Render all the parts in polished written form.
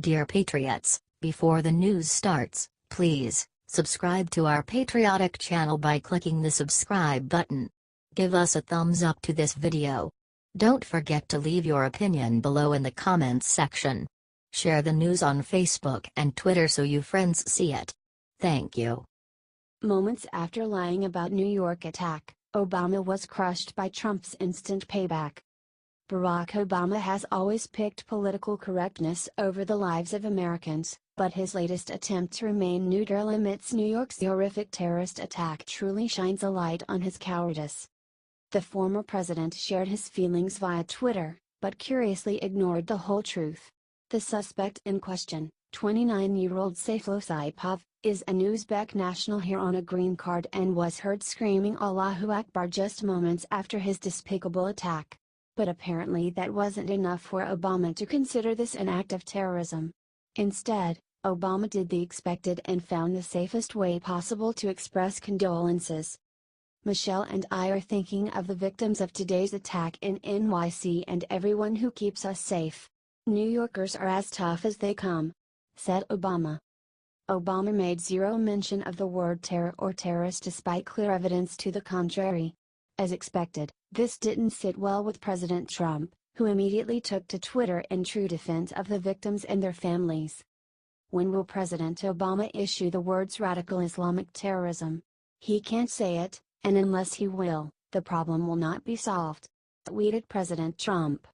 Dear Patriots, before the news starts, please subscribe to our patriotic channel by clicking the subscribe button. Give us a thumbs up to this video. Don't forget to leave your opinion below in the comments section. Share the news on Facebook and Twitter so your friends see it. Thank you. Moments after lying about New York attack, Obama was crushed by Trump's instant payback. Barack Obama has always picked political correctness over the lives of Americans, but his latest attempt to remain neutral amidst New York's horrific terrorist attack truly shines a light on his cowardice. The former president shared his feelings via Twitter, but curiously ignored the whole truth. The suspect in question, 29-year-old Sayfullo Saipov, is an Uzbek national here on a green card and was heard screaming Allahu Akbar just moments after his despicable attack. But apparently that wasn't enough for Obama to consider this an act of terrorism. Instead, Obama did the expected and found the safest way possible to express condolences. Michelle and I are thinking of the victims of today's attack in NYC and everyone who keeps us safe. New Yorkers are as tough as they come," said Obama. Obama made zero mention of the word terror or terrorist despite clear evidence to the contrary. As expected, this didn't sit well with President Trump, who immediately took to Twitter in true defense of the victims and their families. When will President Obama issue the words radical Islamic terrorism? He can't say it, and unless he will, the problem will not be solved, tweeted President Trump.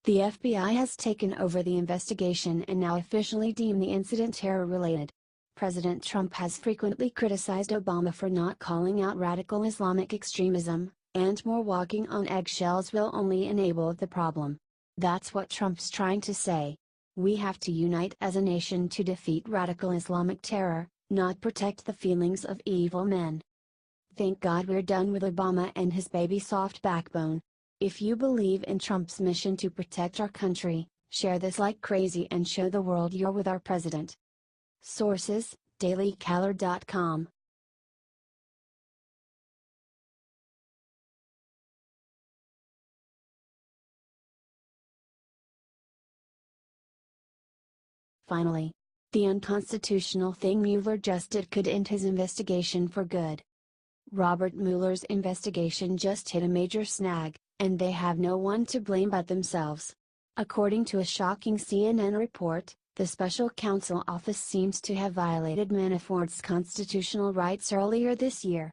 The FBI has taken over the investigation and now officially deemed the incident terror-related. President Trump has frequently criticized Obama for not calling out radical Islamic extremism, and more walking on eggshells will only enable the problem. That's what Trump's trying to say. We have to unite as a nation to defeat radical Islamic terror, not protect the feelings of evil men. Thank God we're done with Obama and his baby soft backbone. If you believe in Trump's mission to protect our country, share this like crazy and show the world you're with our president. Sources: dailycaller.com. Finally, the unconstitutional thing Mueller just did could end his investigation for good. Robert Mueller's investigation just hit a major snag, and they have no one to blame but themselves. According to a shocking CNN report, the special counsel office seems to have violated Manafort's constitutional rights earlier this year.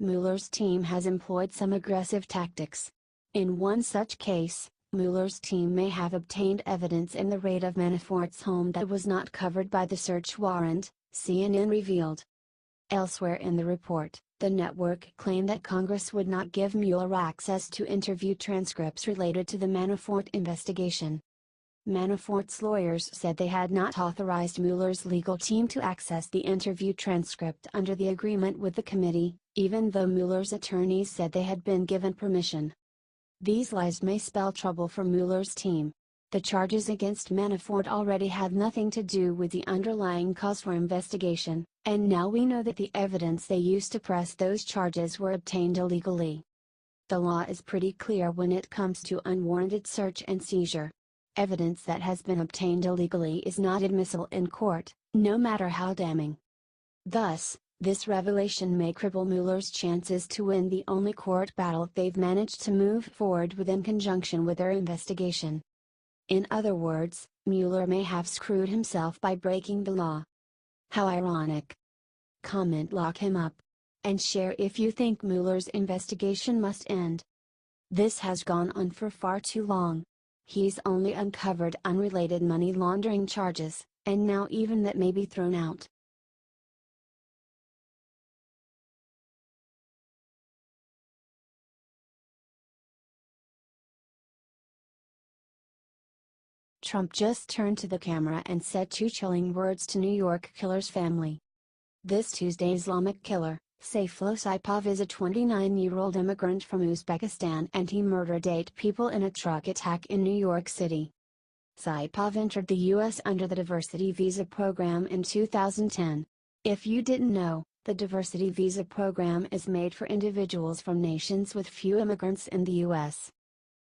Mueller's team has employed some aggressive tactics. In one such case, Mueller's team may have obtained evidence in the raid of Manafort's home that was not covered by the search warrant, CNN revealed. Elsewhere in the report, the network claimed that Congress would not give Mueller access to interview transcripts related to the Manafort investigation. Manafort's lawyers said they had not authorized Mueller's legal team to access the interview transcript under the agreement with the committee, even though Mueller's attorneys said they had been given permission. These lies may spell trouble for Mueller's team. The charges against Manafort already had nothing to do with the underlying cause for investigation, and now we know that the evidence they used to press those charges were obtained illegally. The law is pretty clear when it comes to unwarranted search and seizure. Evidence that has been obtained illegally is not admissible in court, no matter how damning. Thus, this revelation may cripple Mueller's chances to win the only court battle they've managed to move forward with in conjunction with their investigation. In other words, Mueller may have screwed himself by breaking the law. How ironic. Comment "lock him up." And share if you think Mueller's investigation must end. This has gone on for far too long. He's only uncovered unrelated money laundering charges, and now even that may be thrown out. Trump just turned to the camera and said two chilling words to New York killer's family. This Tuesday, Islamic killer, Sayfullo Saipov, is a 29-year-old immigrant from Uzbekistan and he murdered 8 people in a truck attack in New York City. Saipov entered the U.S. under the diversity visa program in 2010. If you didn't know, the diversity visa program is made for individuals from nations with few immigrants in the U.S.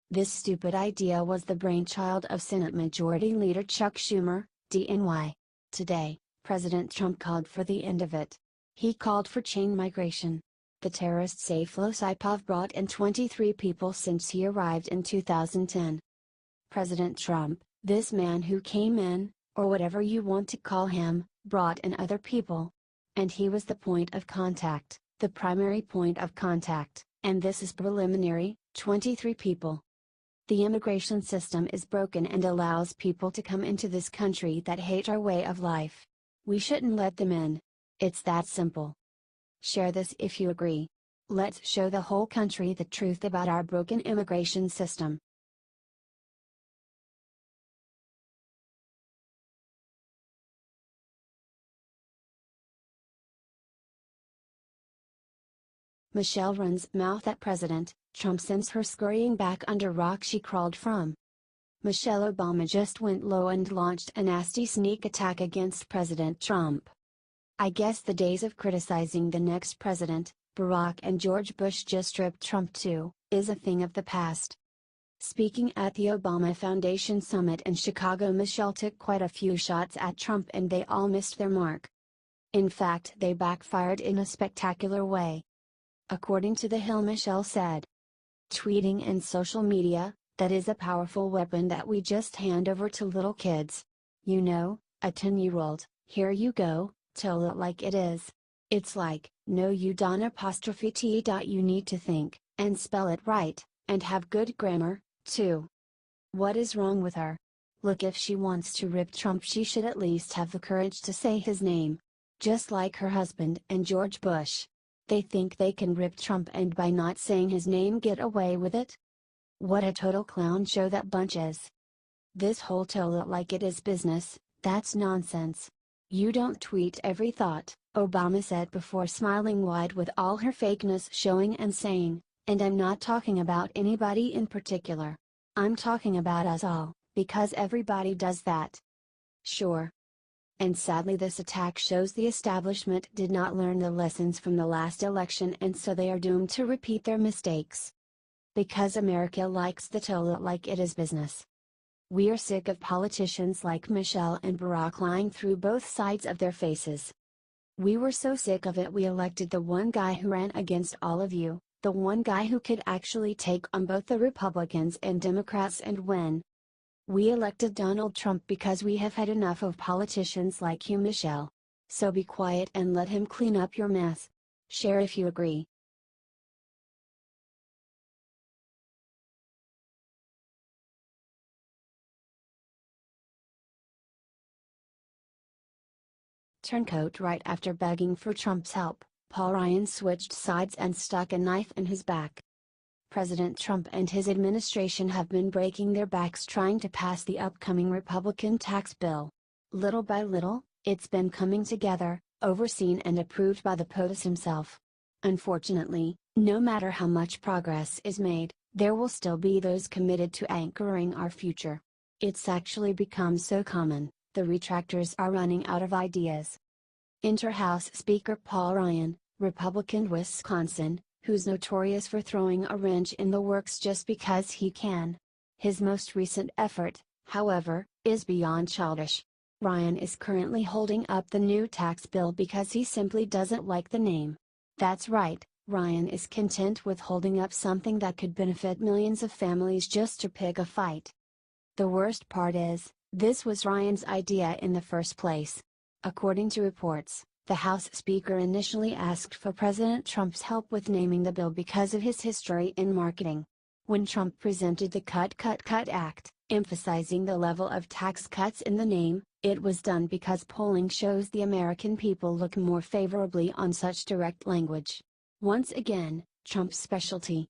This stupid idea was the brainchild of Senate Majority Leader Chuck Schumer, DNY. Today, President Trump called for the end of it. He called for chain migration. The terrorists say Saipov brought in 23 people since he arrived in 2010. President Trump, this man who came in, or whatever you want to call him, brought in other people. And he was the point of contact, the primary point of contact, and this is preliminary, 23 people. The immigration system is broken and allows people to come into this country that hate our way of life. We shouldn't let them in. It's that simple. Share this if you agree. Let's show the whole country the truth about our broken immigration system. Michelle runs mouth at President Trump sends her scurrying back under rock she crawled from. Michelle Obama just went low and launched a nasty sneak attack against President Trump. I guess the days of criticizing the next president, Barack and George Bush just stripped Trump too, is a thing of the past. Speaking at the Obama Foundation Summit in Chicago, Michelle took quite a few shots at Trump and they all missed their mark. In fact, they backfired in a spectacular way. According to The Hill, Michelle said, "Tweeting and social media, that is a powerful weapon that we just hand over to little kids. You know, a 10-year-old, here you go, tell it like it is. It's like, no you don't apostrophe t. You need to think, and spell it right, and have good grammar, too. What is wrong with her? Look, if she wants to rip Trump she should at least have the courage to say his name. Just like her husband and George Bush. They think they can rip Trump and by not saying his name get away with it? What a total clown show that bunch is. This whole tell it like it is business, that's nonsense. You don't tweet every thought," Obama said before smiling wide with all her fakeness showing and saying, "And I'm not talking about anybody in particular. I'm talking about us all, because everybody does that." Sure. And sadly this attack shows the establishment did not learn the lessons from the last election and so they are doomed to repeat their mistakes. Because America likes to tell it like it is business. We are sick of politicians like Michelle and Barack lying through both sides of their faces. We were so sick of it we elected the one guy who ran against all of you, the one guy who could actually take on both the Republicans and Democrats and win. We elected Donald Trump because we have had enough of politicians like you, Michelle. So be quiet and let him clean up your mess. Share if you agree. Turncoat. Right after begging for Trump's help, Paul Ryan switched sides and stuck a knife in his back. President Trump and his administration have been breaking their backs trying to pass the upcoming Republican tax bill. Little by little, it's been coming together, overseen and approved by the POTUS himself. Unfortunately, no matter how much progress is made, there will still be those committed to anchoring our future. It's actually become so common, the retractors are running out of ideas. Enter House Speaker Paul Ryan, Republican Wisconsin, who's notorious for throwing a wrench in the works just because he can. His most recent effort, however, is beyond childish. Ryan is currently holding up the new tax bill because he simply doesn't like the name. That's right, Ryan is content with holding up something that could benefit millions of families just to pick a fight. The worst part is, this was Ryan's idea in the first place. According to reports, the House Speaker initially asked for President Trump's help with naming the bill because of his history in marketing. When Trump presented the Cut Act, emphasizing the level of tax cuts in the name, it was done because polling shows the American people look more favorably on such direct language. Once again, Trump's specialty.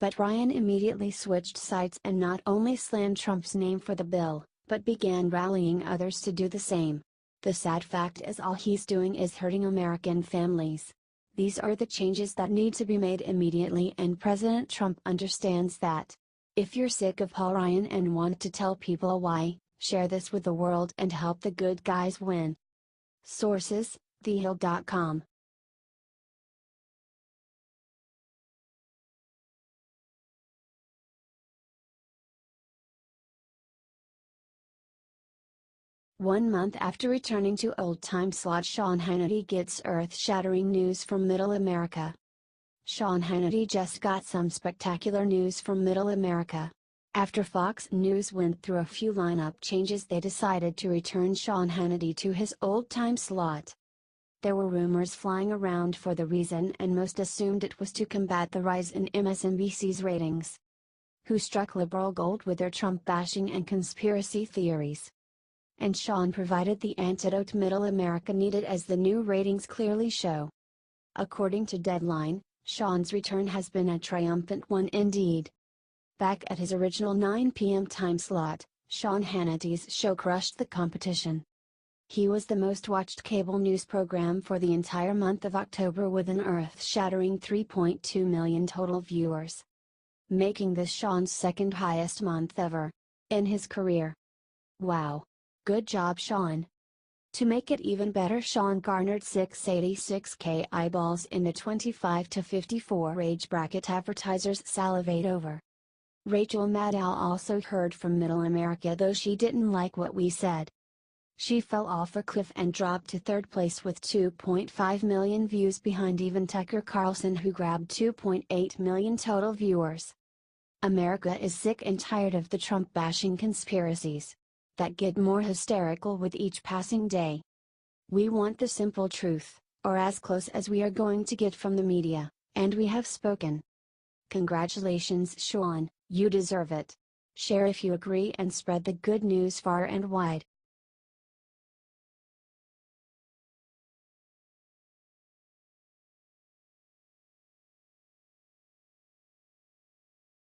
But Ryan immediately switched sides and not only slammed Trump's name for the bill, but began rallying others to do the same. The sad fact is all he's doing is hurting American families. These are the changes that need to be made immediately and President Trump understands that. If you're sick of Paul Ryan and want to tell people why, share this with the world and help the good guys win. Sources: thehill.com. 1 month after returning to old-time slot, Sean Hannity gets earth-shattering news from Middle America. Sean Hannity just got some spectacular news from Middle America. After Fox News went through a few lineup changes, they decided to return Sean Hannity to his old-time slot. There were rumors flying around for the reason, and most assumed it was to combat the rise in MSNBC's ratings, who struck liberal gold with their Trump bashing and conspiracy theories. And Sean provided the antidote Middle America needed, as the new ratings clearly show. According to Deadline, Sean's return has been a triumphant one indeed. Back at his original 9 p.m. time slot, Sean Hannity's show crushed the competition. He was the most watched cable news program for the entire month of October, with an earth-shattering 3.2 million total viewers, making this Sean's second highest month ever in his career. Wow! Good job, Sean! To make it even better, Sean garnered 686K eyeballs in the 25 to 54 age bracket advertisers salivate over. Rachel Maddow also heard from Middle America, though she didn't like what we said. She fell off a cliff and dropped to third place with 2.5 million views, behind even Tucker Carlson, who grabbed 2.8 million total viewers. America is sick and tired of the Trump bashing conspiracies that get more hysterical with each passing day. We want the simple truth, or as close as we are going to get from the media, and we have spoken. Congratulations, Sean, you deserve it. Share if you agree and spread the good news far and wide.